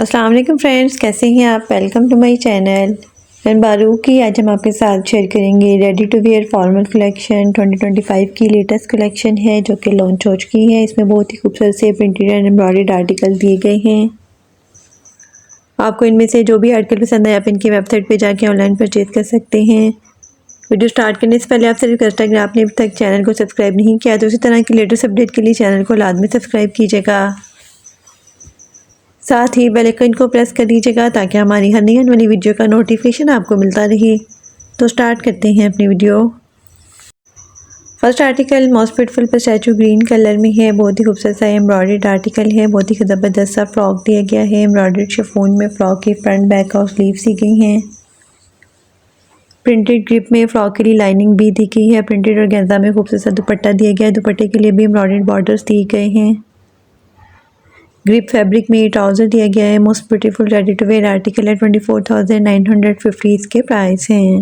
अस्सलाम वालेकुम फ्रेंड्स, कैसे हैं आप। Welcome to my channel. मैं बारू की आज हम आपके साथ शेयर करेंगे ready to wear formal collection 2025 की लेटेस्ट कलेक्शन है जो कि लॉन्च हो चुकी है। इसमें बहुत ही खूबसूरत से प्रिंटेड एंड एम्ब्रॉयडर्ड आर्टिकल दिए गए हैं। आपको इनमें से जो भी आर्टिकल पसंद आए आप इनकी वेबसाइट पे जाके ऑनलाइन परचेज कर सकते हैं। वीडियो स्टार्ट करने से पहले आपसे रिक्वेस्ट है, अगर आपने अभी तक चैनल को सब्सक्राइब नहीं किया तो इसी तरह की लेटेस्ट अपडेट के लिए चैनल को लाजमी सब्सक्राइब कीजिएगा। साथ ही बेल आइकन को प्रेस कर दीजिएगा ताकि हमारी हर नई आने वाली वीडियो का नोटिफिकेशन आपको मिलता रहे। तो स्टार्ट करते हैं अपनी video. First article most beautiful pistachio green colour में है। बहुत ही खूबसूरत सा एम्ब्रॉयडर्ड आर्टिकल है। बहुत ही ज़बरदस्त सा फ्रॉक दिया गया है। एम्ब्रॉयडर्ड शिफॉन में फ्रॉक की फ्रंट बैक और स्लीव्स दी गई हैं। प्रिंटेड ग्रिप में फ्रॉक के लिए लाइनिंग भी दी गई है। प्रिंटेड और गेंजा में खूबसूरत सा दुपट्टा दिया गया है। दुपट्टे के लिए भी एम्ब्रॉयडर्ड बॉर्डर्स दिए गए हैं। ग्रिप फैब्रिक में ट्राउज़र दिया गया है। Most beautiful ready to wear article है। 24,950 इसके प्राइस हैं।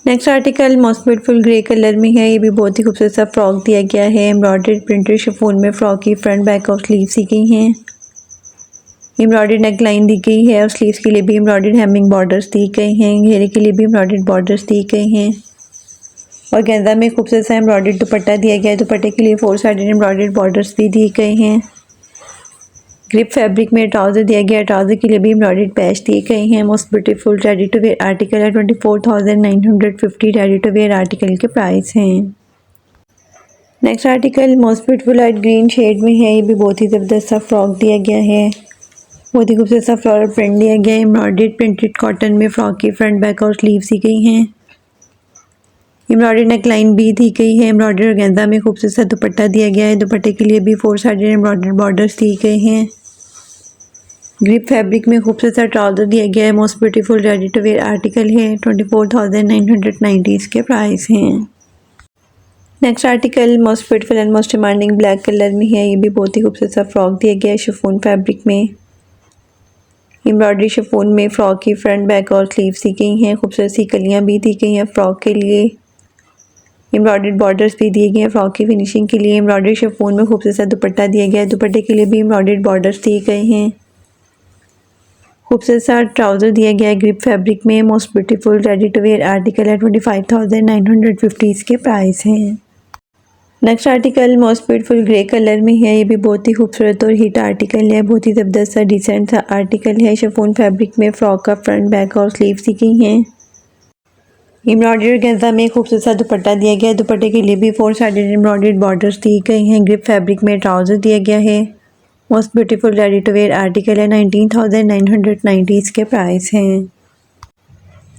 Next article most beautiful grey colour में है। ये भी बहुत ही खूबसूरत सा फ्रॉक दिया गया है। एम्ब्रॉयडर्ड प्रिंटेड शिफॉन में फ्रॉक की फ्रंट बैक और स्लीव्स दी गई हैं। एम्ब्रॉयडर्ड नेक लाइन दी गई है और स्लीव्स के लिए भी एम्ब्रॉयडर्ड हेमिंग बॉर्डर्स दिए गए हैं। घेरे के लिए भी एम्ब्रॉयडर्ड बॉर्डर्स दिए गए हैं और गेंजा में खूबसूरत सा एम्ब्रॉयडर्ड दुपट्टा दिया गया है। दुपट्टे के लिए 4 साइडेड एम्ब्रॉयडर्ड बॉर्डर्स भी दिए गए हैं। ग्रिप फैब्रिक में ट्राउज़र दिया गया है। ट्राउज़र के लिए भी एम्ब्रॉयडर्ड पैच दिए गए हैं। Most beautiful ready to wear article है। 24,950 रेडी टू वेयर आर्टिकल के प्राइस हैं। Next article most beautiful light green shade में है। ये भी बहुत ही ज़बरदस्त सा फ्रॉक दिया गया है। बहुत ही खूबसूरत सा फ्लोरल प्रिंट दिया गया है। एम्ब्रॉयडर्ड प्रिंटेड कॉटन में फ्रॉक की फ्रंट बैक और स्लीव्स दी गई हैं। एम्ब्रॉयडर्ड नेक लाइन भी दी गई है। एम्ब्रॉयडर्ड और गेंजा में खूबसूरत सा दुपट्टा दिया गया है। दुपट्टे के लिए भी 4 साइडेड एम्ब्रॉयडर्ड बॉर्डर्स दिए गए हैं। ग्रिप फैब्रिक में खूबसूरत सा ट्राउज़र दिया गया है। Most beautiful ready to wear article है। 24,990 इसके प्राइस हैं। Next article most beautiful and most demanding black colour में है। ये भी बहुत ही खूबसूरत सा फ्रॉक दिया गया है शिफॉन फैब्रिक में। एम्ब्रॉयडरी शिफॉन में फ्रॉक की फ्रंट बैक और स्लीव्स दी गई हैं। खूबसूरत सी कलियाँ भी दी गई हैं फ्रॉक के लिए। एम्ब्रॉयडर्ड बॉर्डर्स भी दिए गए हैं फ्रॉक की फिनिशिंग के लिए। एम्ब्रॉयडरी शिफॉन में खूबसूरत सा दुपट्टा दिया गया है। दुपट्टे के लिए भी एम्ब्रॉयडर्ड बॉर्डर्स दिए गए हैं। खूबसूरत सा ट्राउज़र दिया गया है ग्रिप फैब्रिक में। Most beautiful ready to wear article है। 25,950 इसके प्राइस हैं। Next article most beautiful grey colour में है। ये भी बहुत ही खूबसूरत और हिट आर्टिकल है। बहुत ही ज़बरदस्त सा डिसेंट सा आर्टिकल है। शिफॉन फैब्रिक में फ्रॉक का फ्रंट बैक और स्लीव्स दी गई हैं। एम्ब्रॉयडर्ड गेंजा में खूबसूरत सा दुपट्टा दिया गया है। दुपट्टे के लिए भी 4 साइडेड एम्ब्रॉयडर्ड बॉर्डर्स दिए गए हैं। ग्रिप फैब्रिक में ट्राउज़र दिया गया है। Most beautiful ready to wear article है। 19,990 इसके प्राइस हैं।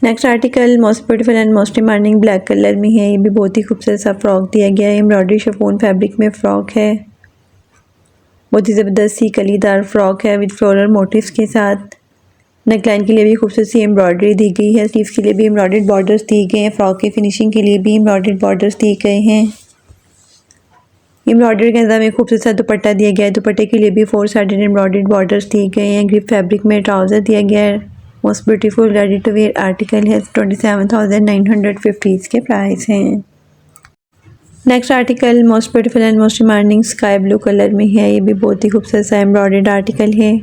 Next article most beautiful and most demanding black colour में है। ये भी बहुत ही खूबसूरत सा फ्रॉक दिया गया है। एम्ब्रॉयडरी शिफॉन फैब्रिक में फ्रॉक है। बहुत ही ज़बरदस्त सी कलीदार फ्रॉक है विद फ्लोरल मोटिव्स के साथ। नेकलाइन के लिए भी खूबसूरत सी एम्ब्रॉयडरी दी गई है। स्लीव्स के लिए भी एम्ब्रॉयडर्ड बॉर्डर्स दिए गए हैं। फ्रॉक की फिनिशिंग के लिए भी एम्ब्रॉयडर्ड बॉर्डर्स दिए गए हैं। एम्ब्रॉयडर्ड गेंजा में खूबसूरत सा दुपट्टा दिया गया है। दुपट्टे के लिए भी 4 साइडेड एम्ब्रॉयडर्ड बॉर्डर्स दिए गए हैं। ग्रिप फैब्रिक में ट्राउज़र दिया गया है। Most beautiful ready to wear article है। 27,950 इसके प्राइस हैं। Next article most beautiful and most demanding sky blue colour में है। ये भी बहुत ही खूबसूरत सा एम्ब्रॉयडर्ड आर्टिकल है।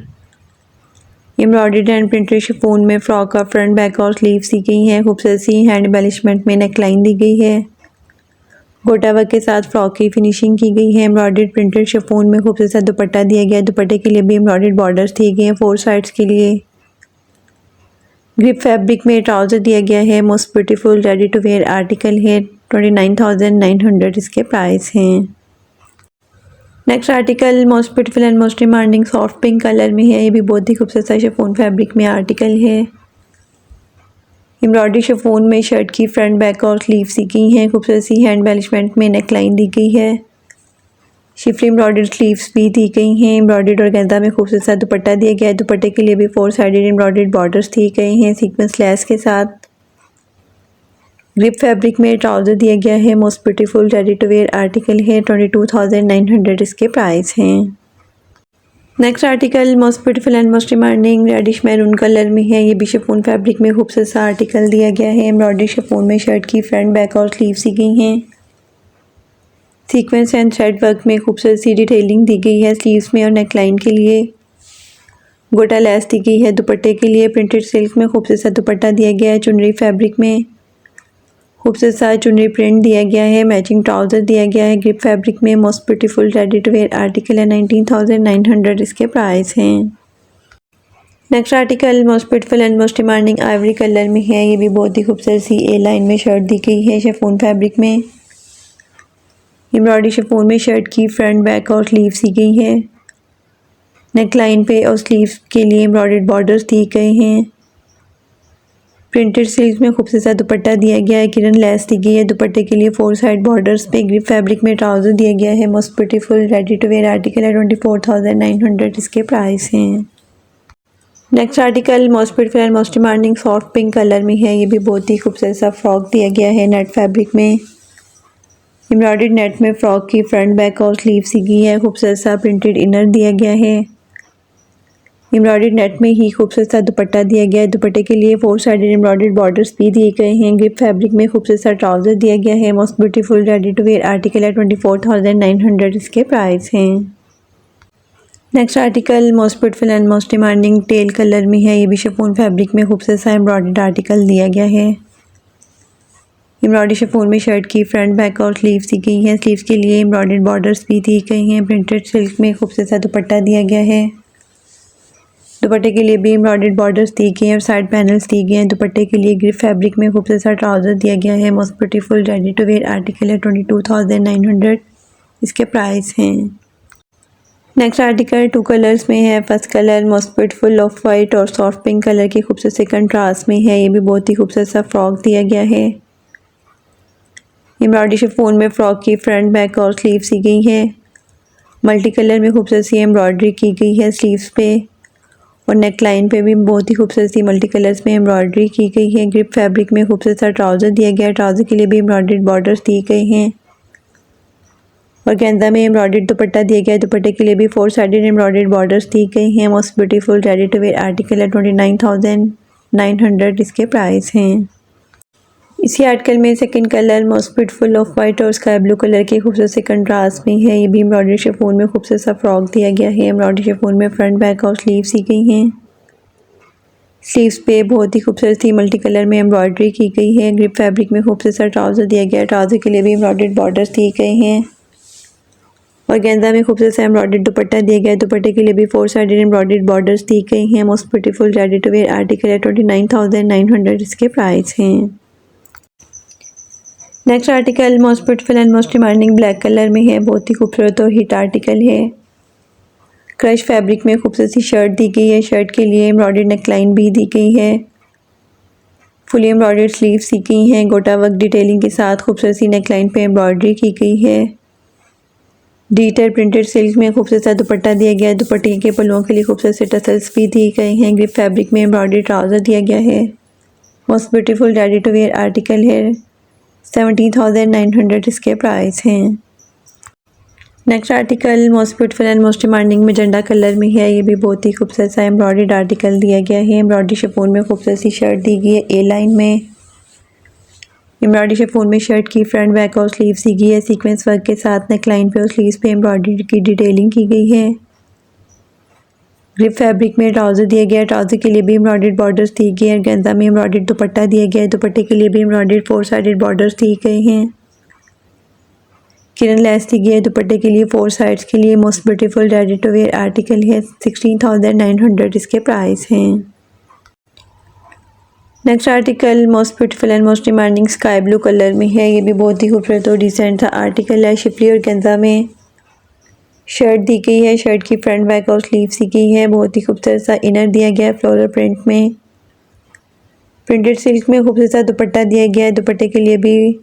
एम्ब्रॉयडर्ड एंड प्रिंटेड शिफॉन में फ्रॉक का फ्रंट बैक और स्लीव्स दी गई हैं। खूबसूरत सी हैंड एम्बेलिशमेंट में नेक लाइन दी गई है। गोटा वर्क के साथ फ्रॉक की फिनिशिंग की गई है। एम्ब्रॉयडर्ड प्रिंटेड शिफॉन में खूबसूरत सा दुपट्टा दिया गया है। दुपट्टे के लिए भी एम्ब्रॉयडर्ड बॉर्डर्स दिए गए हैं 4 साइड्स के लिए। ग्रिप फैब्रिक में ट्राउज़र दिया गया है। Most beautiful ready to wear article है। 29,900 इसके प्राइस हैं। Next article most beautiful and most demanding soft pink colour में है। ये भी बहुत ही खूबसूरत सा शिफॉन फैब्रिक में आर्टिकल है। एम्ब्रॉयडरी शिफॉन में शर्ट की फ्रंट बैक और स्लीव्स दी गई हैं। खूबसूरत सी हैंड एम्बेलिशमेंट में नेक लाइन दी गई है। शिफली एम्ब्रॉयडर्ड स्लीव्स भी दी गई हैं। एम्ब्रॉयडर्ड और गेंजा में खूबसूरत सा दुपट्टा दिया गया है। दुपट्टे के लिए भी 4 साइडेड एम्ब्रॉयडर्ड बॉर्डर्स दिए गए हैं सीक्वेंस लेस के साथ। ग्रिप फैब्रिक में ट्राउज़र दिया गया है। Most beautiful ready to wear article है। 22,900 इसके प्राइस हैं। Next article most beautiful and most demanding reddish maroon colour में है। ये भी शिफॉन फैब्रिक में खूबसूरत सा आर्टिकल दिया गया है। एम्ब्रॉयडरी शिफॉन में शर्ट की फ्रंट बैक और स्लीव्स दी गई हैं। सीक्वेंस एंड थ्रेड वर्क में खूबसूरत सी डिटेलिंग दी गई है स्लीव्स में और नेकलाइन के लिए। गोटा लेस दी गई है दुपट्टे के लिए। प्रिंटेड सिल्क में खूबसूरत सा दुपट्टा दिया गया है। चुनरी फैब्रिक में खूबसूरत सा चुनरी प्रिंट दिया गया है। मैचिंग ट्राउज़र दिया गया है। ग्रिप फैब्रिक में most beautiful ready to wear article है। 19,900 इसके प्राइस हैं। Next article most beautiful and most demanding ivory colour में है। ये भी बहुत ही खूबसूरत सी ए लाइन में शर्ट दी गई है शिफॉन फैब्रिक में। एम्ब्रॉयडरी शिफॉन में शर्ट की फ्रंट बैक और स्लीव्स दी गई है। नेक लाइन पे और स्लीव्स के लिए एम्ब्रॉयडर्ड बॉर्डर्स दिए गए हैं। प्रिंटेड सिल्क में खूबसूरत सा दुपट्टा दिया गया है। किरण लेस दी गई है दुपट्टे के लिए 4 साइड बॉर्डर्स पे। ग्रिप फैब्रिक में ट्राउज़र दिया गया है। Most beautiful ready to wear article है। 24,900 इसके प्राइस हैं। Next article most beautiful and most demanding soft pink colour में है। ये भी बहुत ही खूबसूरत सा फ्रॉक दिया गया है नेट फैब्रिक में। एम्ब्रॉयडर्ड नेट में फ्रॉक की फ्रंट बैक और स्लीव्स दी गई है। खूबसूरत सा प्रिंटेड इनर दिया गया है। एम्ब्रॉयडर्ड नेट में ही खूबसूरत सा दुपट्टा दिया गया है। दुपट्टे के लिए 4 साइडेड एम्ब्रॉयडर्ड बॉर्डर्स भी दिए गए हैं। ग्रिप फैब्रिक में खूबसूरत सा ट्राउज़र दिया गया है। Most beautiful ready to wear article है। 24,900 इसके प्राइस हैं। Next article most beautiful and most demanding teal colour में है। ये भी शिफॉन फैब्रिक में खूबसूरत सा एम्ब्रॉयडर्ड आर्टिकल दिया गया है। एम्ब्रॉयडरी शिफॉन में शर्ट की फ्रंट बैक और स्लीव्स दी गई हैं। स्लीव्स के लिए एम्ब्रॉयडर्ड बॉर्डर्स भी दी गई हैं। प्रिंटेड सिल्क में खूबसूरत सा दुपट्टा दिया गया है। दुपट्टे के लिए भी एम्ब्रॉयडर्ड बॉर्डर्स दिए गए हैं और साइड पैनल्स दिए गए हैं। दुपट्टे के लिए ग्रिप फैब्रिक में खूबसूरत सा ट्राउज़र दिया गया है। Most beautiful ready to wear article है। 22,900 इसके प्राइस हैं। नेक्स्ट आर्टिकल 2 कलर्स में है। First colour most beautiful off white और सॉफ्ट पिंक कलर के खूबसूरत से कंट्रास्ट में है। ये भी बहुत ही खूबसूरत सा फ्रॉक दिया गया है। एम्ब्रॉयडरी शिफॉन में फ्रॉक की फ्रंट बैक और स्लीव्स दी गई है। मल्टी कलर में खूबसूरत सी एम्ब्रॉयडरी की गई है स्लीव्स पे और नेक लाइन पे भी बहुत ही खूबसूरत सी मल्टी कलर्स में एम्ब्रॉयडरी की गई है। ग्रिप फैब्रिक में खूबसूरत सा ट्राउज़र दिया गया है। ट्राउज़र के लिए भी एम्ब्रॉयडर्ड बॉर्डर्स दिए गए हैं और गेंदा में एम्ब्रॉयडर्ड दुपट्टा दिया गया है। दुपट्टे के लिए भी 4 साइडेड एम्ब्रॉयडर्ड बॉर्डर्स दी गई हैं। Most beautiful ready to wear article है। 29,900 इसके प्राइस हैं। इसी आर्टिकल में second colour most beautiful off white और स्काई ब्लू कलर के खूबसूरत से कंट्रास्ट में है। ये भी एम्ब्रॉयडरी शिफॉन में खूबसूरत सा फ्रॉक दिया गया है। एम्ब्रॉयडरी शिफॉन में फ्रंट बैक और स्लीव्स दी गई हैं। स्लीव्स पे बहुत ही खूबसूरत सी मल्टी कलर में एम्ब्रॉयडरी की गई है। ग्रिप फैब्रिक में खूबसूरत सा ट्राउज़र दिया गया है। ट्राउज़र के लिए भी एम्ब्रॉयडर्ड बॉर्डर्स दिए गए हैं और गेंदा में खूबसूरत सा एम्ब्रॉयडर्ड दुपट्टा दिया गया है। दुपट्टे के लिए भी 4 साइडेड एम्ब्रॉयडर्ड बॉर्डर्स दी गई हैं। Most beautiful ready to wear article है। 29,900 इसके प्राइस हैं। Next article most beautiful and most demanding black colour में है। बहुत ही खूबसूरत और हिट आर्टिकल है। क्रश फैब्रिक में खूबसूरत सी शर्ट दी गई है। शर्ट के लिए एम्ब्रॉयडर्ड नेकलाइन भी दी गई है। फुली एम्ब्रॉयडर्ड स्लीव्स दी गई हैं। गोटा वर्क डिटेलिंग के साथ खूबसूरत सी नेकलाइन पे एम्ब्रॉयडरी की गई है। डिजिटल प्रिंटेड सिल्क में खूबसूरत सा दुपट्टा दिया गया है। दुपट्टे के पल्लुओं के लिए खूबसूरत से टसल्स भी दिए गए हैं। ग्रिप फैब्रिक में एम्ब्रॉयडर्ड ट्राउज़र दिया गया है। Most beautiful ready to wear article है। 17,900 इसके प्राइस हैं। Next article most beautiful and most demanding magenta colour में है। ये भी बहुत ही खूबसूरत सा एम्ब्रॉयडर्ड आर्टिकल दिया गया है। एम्ब्रॉयडरी शिफॉन में खूबसूरत सी शर्ट दी गई है ए लाइन में। एम्ब्रॉयडरी शिफॉन में शर्ट की फ्रंट बैक और स्लीव्स दी गई है। सीक्वेंस वर्क के साथ नेक लाइन पे और स्लीव्स पे एम्ब्रॉयडरी की डिटेलिंग की गई है। ग्रिप फैब्रिक में ट्राउज़र दिया गया है। ट्राउज़र के लिए भी एम्ब्रॉयडर्ड बॉर्डर्स दिए गए हैं। गेंदा में एम्ब्रॉयडर्ड दुपट्टा दिया गया है। दुपट्टे के लिए भी एम्ब्रॉयडर्ड 4 साइडेड बॉर्डर्स दिए गए हैं। किरण लेस दी गई है दुपट्टे के लिए 4 साइड्स के लिए। Most beautiful ready to wear article है। 16,900 इसके प्राइस हैं। Next article most beautiful and most demanding sky blue colour में है। ये भी बहुत ही खूबसूरत और डिसेंट सा आर्टिकल है। शिफली और गेंदा में शर्ट दी गई है। शर्ट की फ्रंट बैक और स्लीव्स दी गई है। बहुत ही खूबसूरत सा इनर दिया गया है फ्लोरल प्रिंट में। प्रिंटेड सिल्क में खूबसूरत सा दुपट्टा दिया गया है। दुपट्टे के लिए भी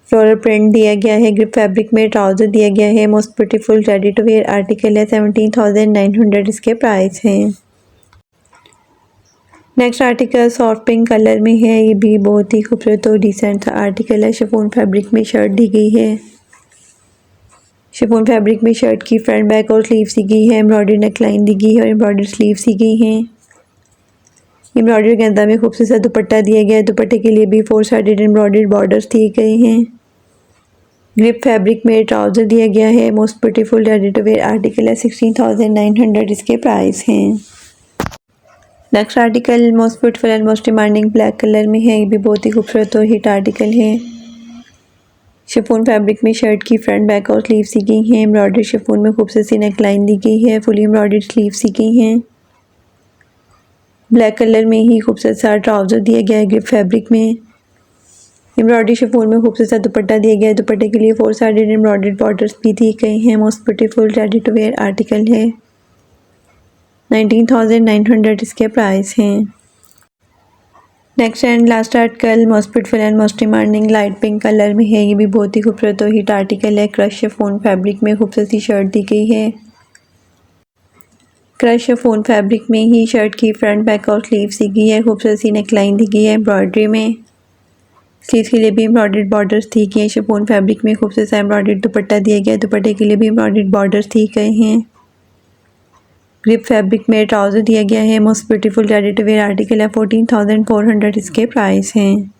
फ्लोरल प्रिंट दिया गया है। ग्रिप फैब्रिक में ट्राउज़र दिया गया है। Most beautiful ready to wear article है। 17,900 इसके प्राइस हैं। Next article soft pink colour में है। ये भी बहुत ही खूबसूरत और डिसेंट सा आर्टिकल है। शिफॉन फैब्रिक में शर्ट दी गई है। शिफॉन फैब्रिक में शर्ट की फ्रंट बैक और स्लीव्स दी गई है। एम्ब्रॉयडर्ड नेकलाइन दी गई है और एम्ब्रॉयडर्ड स्लीव्स दी गई हैं। एम्ब्रॉयडरी गेंदा में खूबसूरत सा दुपट्टा दिया गया है। दुपट्टे के लिए भी 4 साइडेड एम्ब्रॉयडर्ड बॉर्डर्स दिए गए हैं। ग्रिप फैब्रिक में ट्राउज़र दिया गया है। Most beautiful ready to wear article है। 16,900 इसके प्राइस हैं। Next article most beautiful and most demanding black colour में है। ये भी बहुत ही खूबसूरत और हिट आर्टिकल है। शिफॉन फैब्रिक में शर्ट की फ्रंट बैक और स्लीव सी गई हैं। एम्ब्रॉयडरी शिफॉन में खूबसूरत सी नेक लाइन दी गई है। फुली एम्ब्रॉयडर्ड स्लीव सी गई हैं। ब्लैक कलर में ही खूबसूरत सा ट्राउज़र दिया गया है ग्रिप फैब्रिक में। एम्ब्रॉयडरी शिफॉन में खूबसूरत सा दुपट्टा दिया गया है। दुपट्टे के लिए 4 साइडेड एम्ब्रॉयडर्ड बॉर्डर्स भी दिए गए हैं। Most beautiful ready to wear article है। 19,900 इसके प्राइस हैं। Next and last article most beautiful and most demanding light pink colour में है। ये भी बहुत ही खूबसूरत और हिट आर्टिकल है। क्रश शिफॉन फैब्रिक में खूबसूरत सी शर्ट दी गई है। क्रश शिफॉन फैब्रिक में ही शर्ट की फ्रंट बैक और स्लीव सी गई है। खूबसूरत सी नेक लाइन दी गई है एम्ब्रॉयडरी में। स्लीव के लिए भी एम्ब्रॉयडर्ड बॉर्डर्स दी गए हैं। शिफॉन फैब्रिक में खूबसूरत सा एम्ब्रॉयडर्ड दुपट्टा दिया गया है। दुपट्टे के लिए भी एम्ब्रॉयडर्ड बॉर्डर्स दिए गए हैं। ग्रिप फैब्रिक में ट्राउज़र दिया गया है। Most beautiful ready to wear article है। 14,400 इसके प्राइस हैं।